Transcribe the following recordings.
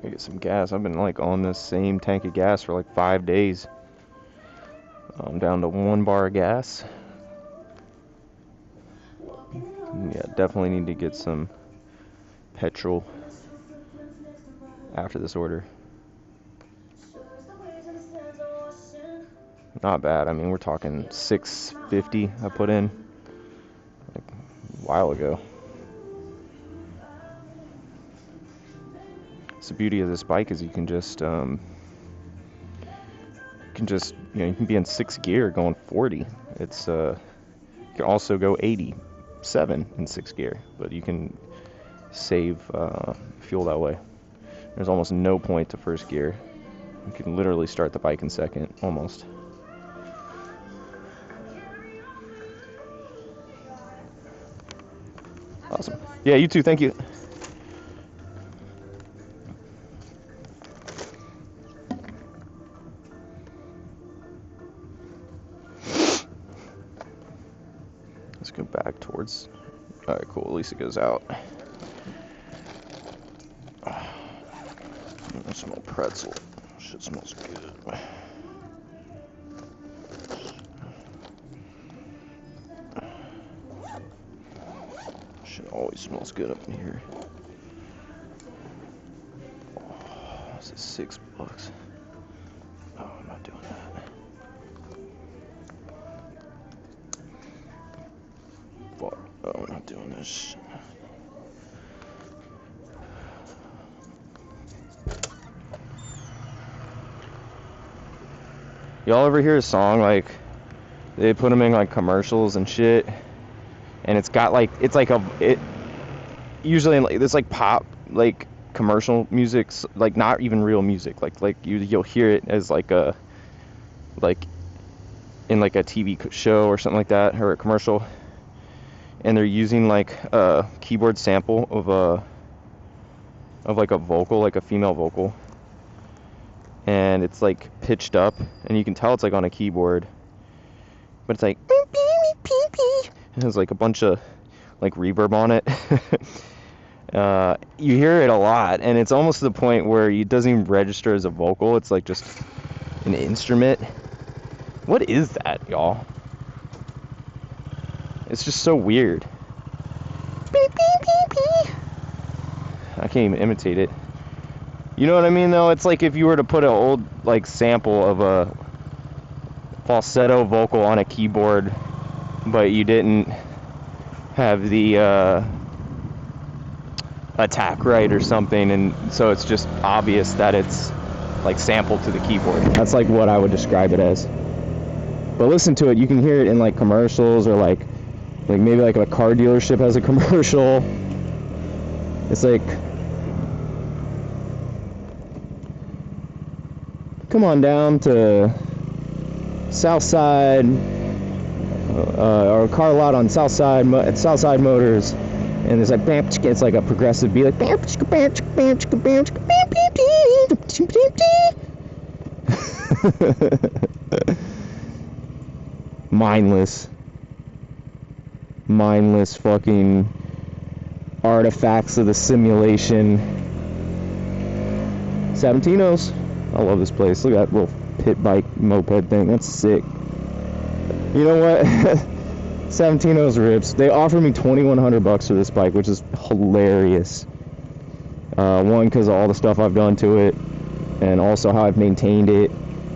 I get some gas. I've been like on this same tank of gas for like 5 days. I'm down to 1 bar of gas. Yeah, definitely need to get some petrol after this order. Not bad. I mean, we're talking $6.50 I put in like a while ago. It's the beauty of this bike is you can just you can be in 6th gear going 40. It's you can also go 87 in 6th gear, but you can save fuel that way. There's almost no point to 1st gear. You can literally start the bike in 2nd, almost. Awesome. Yeah, you too. Thank you. Let's go back towards... Alright, cool. At least it goes out. I smell pretzel. Shit smells good. Shit always smells good up in here. Oh, this is $6. Oh, I'm not doing that. Fuck. Oh, we're not doing this. Y'all ever hear a song like they put them in like commercials and shit, and it's got like usually in, like, it's like pop like commercial music, like not even real music, like you'll hear it as like in like a TV show or something like that, or a commercial, and they're using like a keyboard sample of like a vocal, like a female vocal, and it's like pitched up, and you can tell it's like on a keyboard, but it's like it has like a bunch of like reverb on it. You hear it a lot, and it's almost to the point where it doesn't even register as a vocal. It's like just an instrument. What is that, y'all? It's just so weird. I can't even imitate it. You know what I mean, though? It's like if you were to put an old like sample of a falsetto vocal on a keyboard, but you didn't have the attack right or something, and so it's just obvious that it's like sampled to the keyboard. That's like what I would describe it as. But listen to it, you can hear it in like commercials, or like maybe like a car dealership has a commercial. It's like, come on down to Southside, or a car lot on Southside Motors, and there's like it's like a progressive beat, like mindless fucking artifacts of the simulation. Sabatinos. I love this place. Look at that little pit bike moped thing. That's sick. You know what? Sabatinos rips. They offered me $2,100 for this bike, which is hilarious. One, because of all the stuff I've done to it, and also how I've maintained it.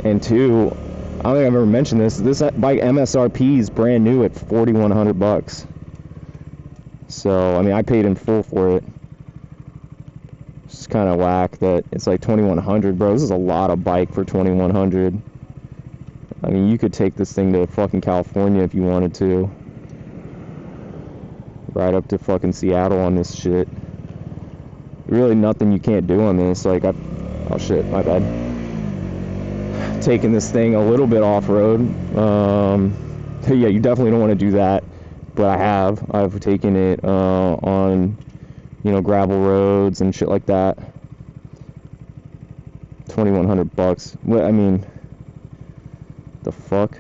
And two, I don't think I've ever mentioned this. This bike MSRP is brand new at $4,100. So, I mean, I paid in full for it. It's kind of whack that it's like $2,100, bro. This is a lot of bike for $2,100. I mean, you could take this thing to fucking California if you wanted to. Right up to fucking Seattle on this shit. Really nothing you can't do on this. Like, oh shit, my bad. Taking this thing a little bit off-road. Yeah, you definitely don't want to do that. But I've taken it on, gravel roads and shit like that. $2,100. What, I mean, the fuck?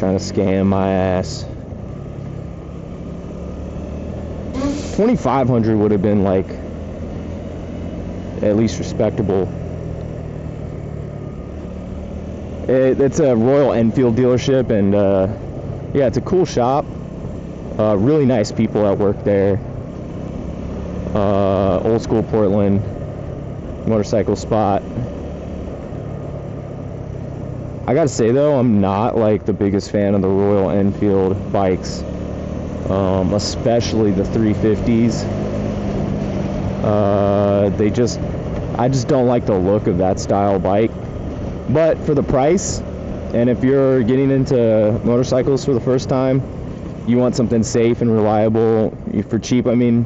trying to scam my ass. 2,500 would have been like at least respectable. It's a Royal Enfield dealership, and yeah, it's a cool shop. Really nice people that work there. Old school Portland motorcycle spot. I gotta say though, I'm not like the biggest fan of the Royal Enfield bikes, especially the 350s. I just don't like the look of that style bike. But for the price, and if you're getting into motorcycles for the first time, you want something safe and reliable for cheap. I mean,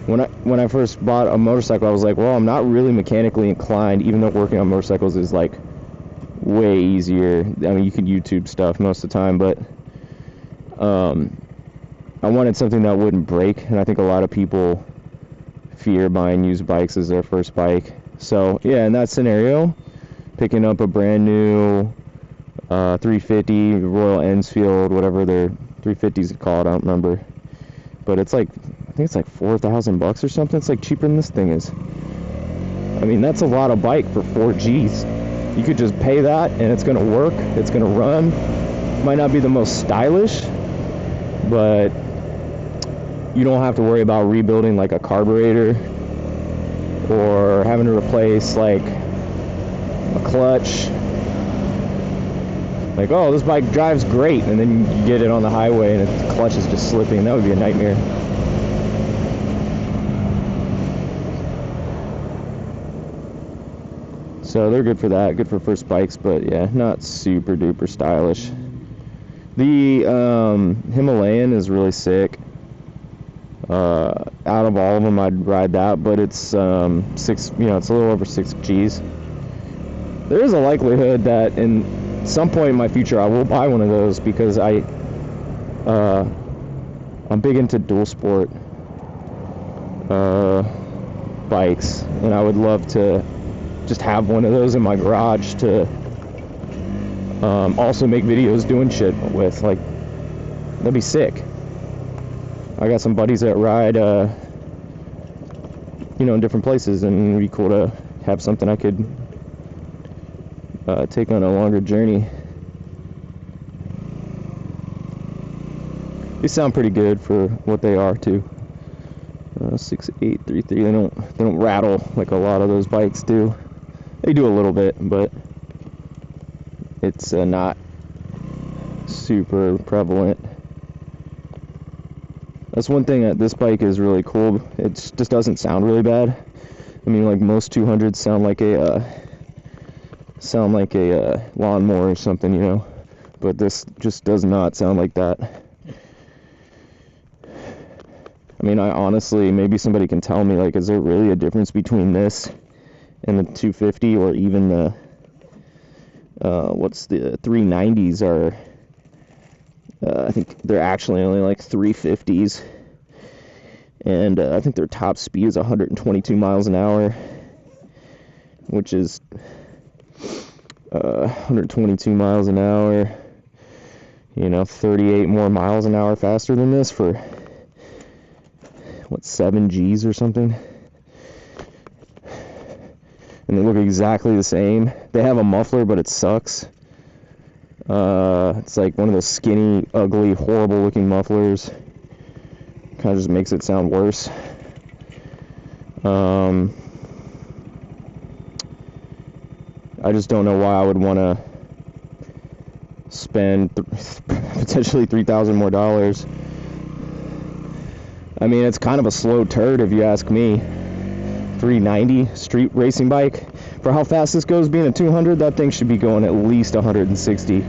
when I first bought a motorcycle, I was like, well, I'm not really mechanically inclined, even though working on motorcycles is like way easier. I mean, you can YouTube stuff most of the time, but I wanted something that wouldn't break, and I think a lot of people fear buying used bikes as their first bike. So yeah, in that scenario, picking up a brand new 350 Royal Enfield, whatever their 350s are called, I don't remember, but it's like, I think it's like $4,000 or something. It's like cheaper than this thing is. I mean, that's a lot of bike for 4 G's. You could just pay that and it's gonna work, it's gonna run. Might not be the most stylish, but you don't have to worry about rebuilding like a carburetor or having to replace like a clutch. Like, oh, this bike drives great, and then you get it on the highway and the clutch is just slipping. That would be a nightmare. So they're good for that, good for first bikes, but yeah, not super duper stylish. The Himalayan is really sick. Out of all of them, I'd ride that, but it's it's a little over 6 G's. There is a likelihood that in some point in my future I will buy one of those, because I'm big into dual sport bikes, and I would love to just have one of those in my garage to also make videos doing shit with. Like, that'd be sick. I got some buddies that ride in different places, and it'd be cool to have something I could take on a longer journey. They sound pretty good for what they are too. 6833. They don't rattle like a lot of those bikes do. They do a little bit, but it's not super prevalent. That's one thing that this bike is really cool. It just doesn't sound really bad. I mean, like most 200s sound like a lawnmower or something, but this just does not sound like that. I mean, I honestly, maybe somebody can tell me, like, is there really a difference between this and the 250, or even the what's the 390s are? I think they're actually only like 350s, and I think their top speed is 122 miles an hour, which is 122 miles an hour, 38 more miles an hour faster than this for 7 G's or something. And they look exactly the same. They have a muffler, but it sucks. It's like one of those skinny, ugly, horrible looking mufflers. Kind of just makes it sound worse. I just don't know why I would want to spend potentially $3,000 more. I mean, it's kind of a slow turd if you ask me. 390 street racing bike. For how fast this goes, being a 200, that thing should be going at least 160.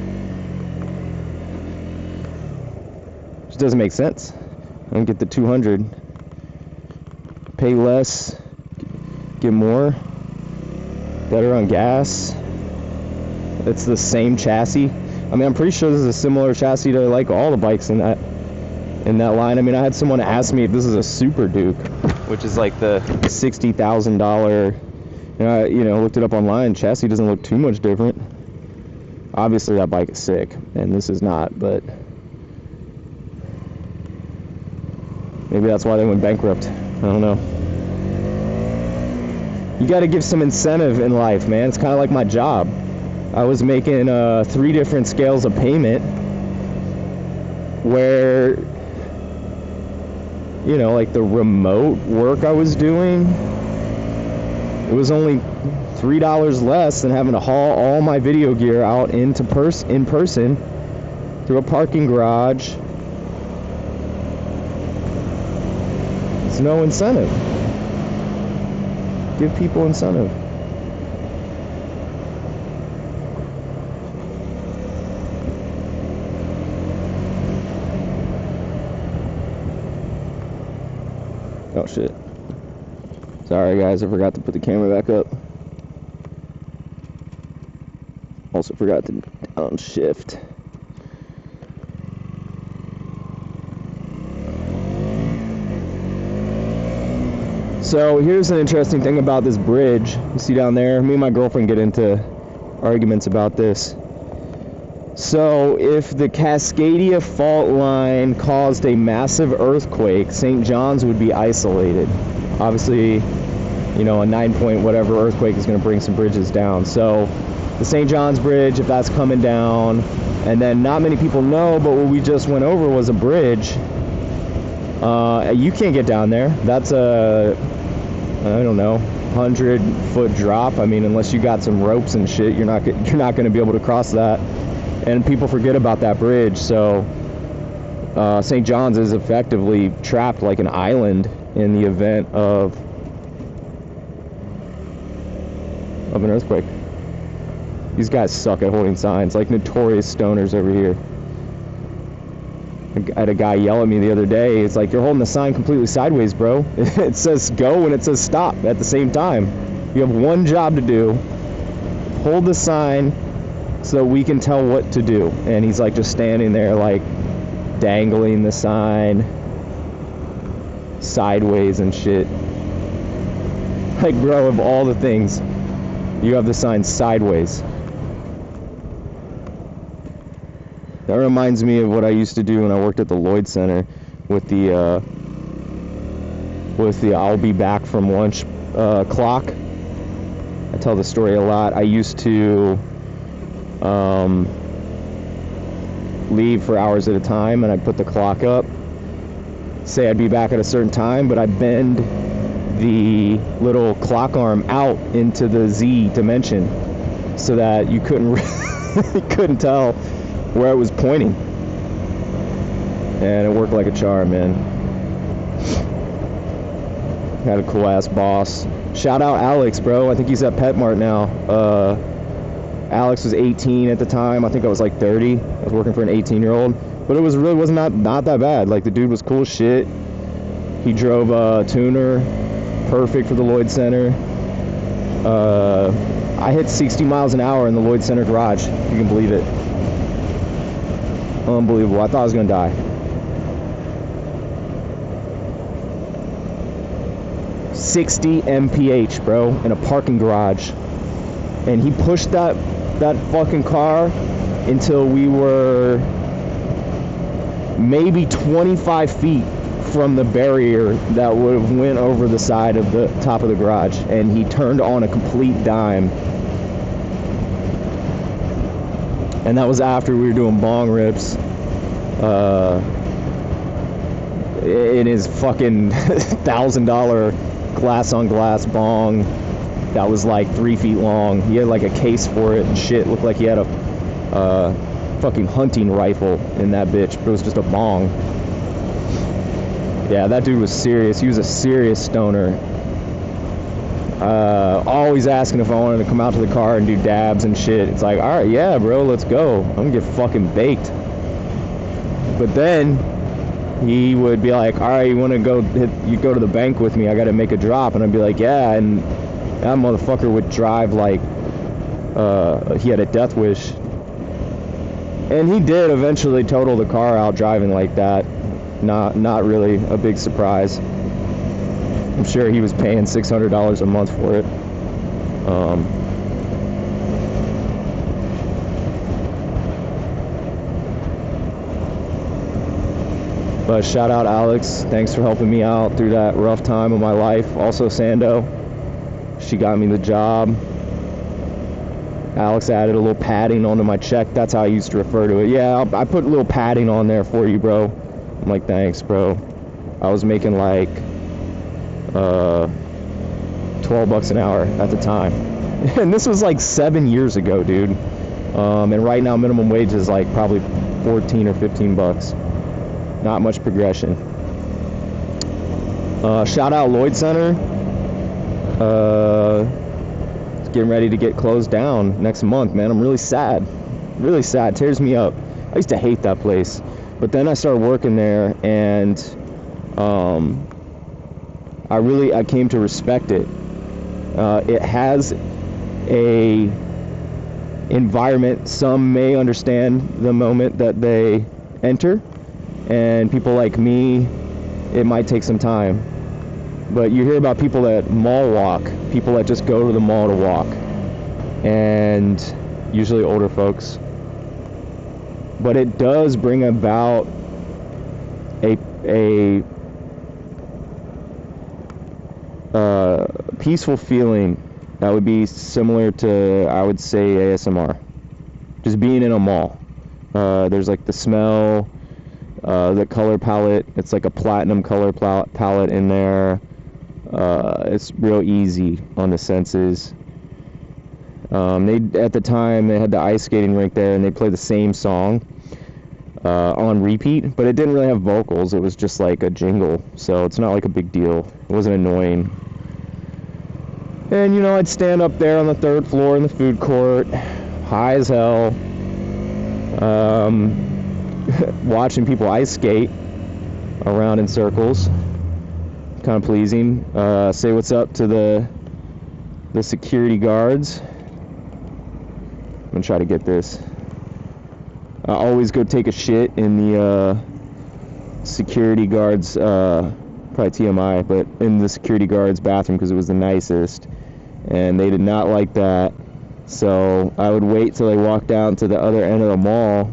Which doesn't make sense. I don't get the 200. Pay less, get more, better on gas. It's the same chassis. I mean, I'm pretty sure this is a similar chassis to like all the bikes in that line. I mean, I had someone ask me if this is a Super Duke, which is like the $60,000. Looked it up online. Chassis doesn't look too much different. Obviously that bike is sick, and this is not, but maybe that's why they went bankrupt. I don't know. You got to give some incentive in life, man. It's kind of like my job. I was making 3 different scales of payment where, you know, like the remote work I was doing, it was only $3 less than having to haul all my video gear out in person through a parking garage. It's no incentive. Give people incentive. Oh shit. Sorry guys, I forgot to put the camera back up. Also forgot to downshift. So here's an interesting thing about this bridge. You see down there, me and my girlfriend get into arguments about this. So if the Cascadia fault line caused a massive earthquake, St. John's would be isolated. Obviously, you know, a 9-point whatever earthquake is going to bring some bridges down. So the St. John's Bridge, if that's coming down, and then not many people know, but what we just went over was a bridge. You can't get down there. That's a, I don't know, 100-foot drop. I mean, unless you got some ropes and shit, you're not going to be able to cross that. And people forget about that bridge. So St. John's is effectively trapped like an island in the event of an earthquake. These guys suck at holding signs, like notorious stoners over here. I had a guy yell at me the other day. It's like, you're holding the sign completely sideways, bro. It says go and it says stop at the same time. You have one job to do. Hold the sign so we can tell what to do. And he's like just standing there like dangling the sign sideways and shit. Like, bro, of all the things, you have the sign sideways. That reminds me of what I used to do when I worked at the Lloyd Center with the I'll be back from lunch clock. I tell the story a lot. I used to leave for hours at a time, and I'd put the clock up, say I'd be back at a certain time, but I'd bend the little clock arm out into the Z dimension so that you couldn't tell where I was pointing. And it worked like a charm, man. Had a cool ass boss. Shout out Alex, bro. I think he's at PetMart now. Alex was 18 at the time. I think I was like 30. I was working for an 18-year-old. But it was not that bad. Like, the dude was cool as shit. He drove a tuner, perfect for the Lloyd Center. I hit 60 miles an hour in the Lloyd Center garage, if you can believe it. Unbelievable. I thought I was gonna die. 60 mph, bro, in a parking garage. And he pushed that fucking car until we were maybe 25 feet from the barrier that would have went over the side of the top of the garage, and he turned on a complete dime. And that was after we were doing bong rips in his fucking $1,000 glass on glass bong that was like 3 feet long. He had like a case for it and shit. Looked like he had a fucking hunting rifle in that bitch, but it was just a bong. Yeah, that dude was serious. He was a serious stoner. Always asking if I wanted to come out to the car and do dabs and shit. It's like, alright, yeah, bro, let's go. I'm gonna get fucking baked. But then he would be like, alright, you wanna go to the bank with me? I gotta make a drop. And I'd be like, yeah. And that motherfucker would drive like he had a death wish. And he did eventually total the car out driving like that. Not really a big surprise. I'm sure he was paying $600 a month for it. But shout out Alex, thanks for helping me out through that rough time of my life. Also Sando, she got me the job. Alex added a little padding onto my check. That's how I used to refer to it. Yeah, I put a little padding on there for you, bro. I'm like, thanks, bro. I was making like $12 an hour at the time. And this was like 7 years ago, dude. And right now minimum wage is like probably 14 or 15 bucks. Not much progression. Shout out Lloyd Center. It's getting ready to get closed down next month, man. I'm really sad. Really sad. Tears me up. I used to hate that place. But then I started working there, and I came to respect it. It has a environment. Some may understand the moment that they enter, and people like me, it might take some time. But you hear about people that mall walk, people that just go to the mall to walk, and usually older folks. But it does bring about a peaceful feeling that would be similar to, I would say, ASMR. Just being in a mall. There's like the smell, the color palette. It's like a platinum color palette in there. It's real easy on the senses. At the time they had the ice skating rink there, and they play the same song on repeat, but it didn't really have vocals. It was just like a jingle, so it's not like a big deal. It wasn't annoying. And you know, I'd stand up there on the 3rd floor in the food court, high as hell, watching people ice skate around in circles. Kind of pleasing. Say what's up to the security guards. I'm gonna try to get this. I always go take a shit in the security guards, probably TMI, but in the security guards bathroom because it was the nicest, and they did not like that. So I would wait till they walked down to the other end of the mall,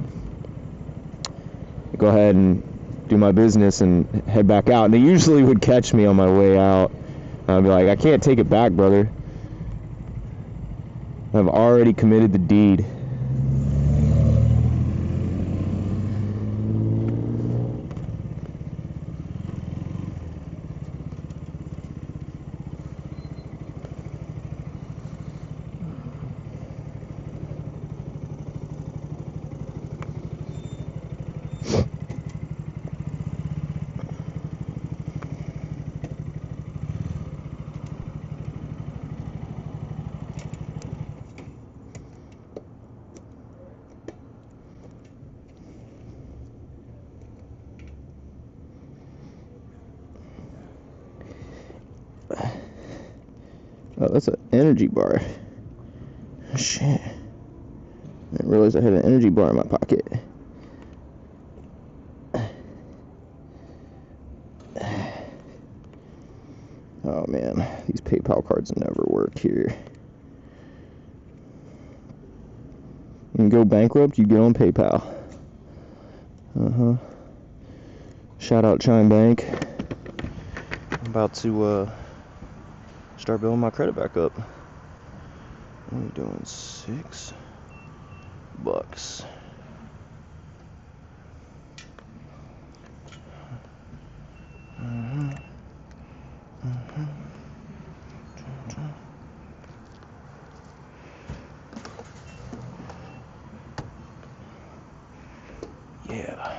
go ahead and do my business and head back out. And they usually would catch me on my way out. I'd be like, I can't take it back, brother. I've already committed the deed. Oh, that's an energy bar. Shit. I didn't realize I had an energy bar in my pocket. Oh man, these PayPal cards never work here. You can go bankrupt, you get on PayPal. Shout out Chime Bank. I'm about to start building my credit back up. What are we doing? $6. Yeah.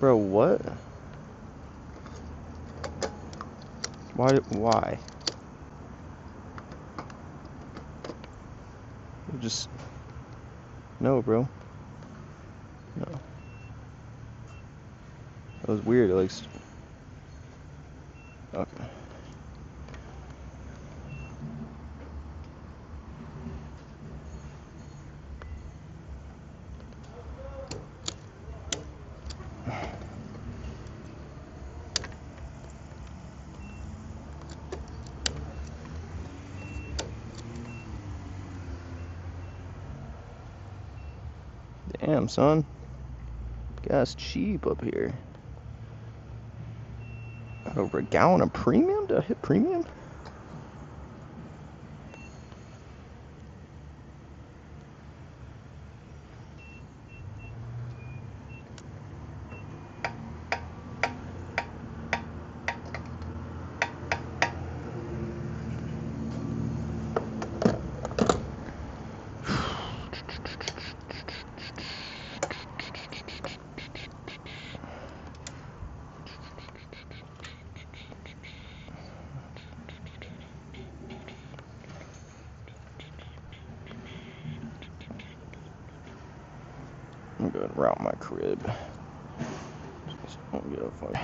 Bro, what? Why? Just... No, bro. No. That was weird, like... Okay. Damn, son. Gas cheap up here. Got over a gallon of premium? Did I hit premium? I'm going to route my crib. So I don't get a fuck.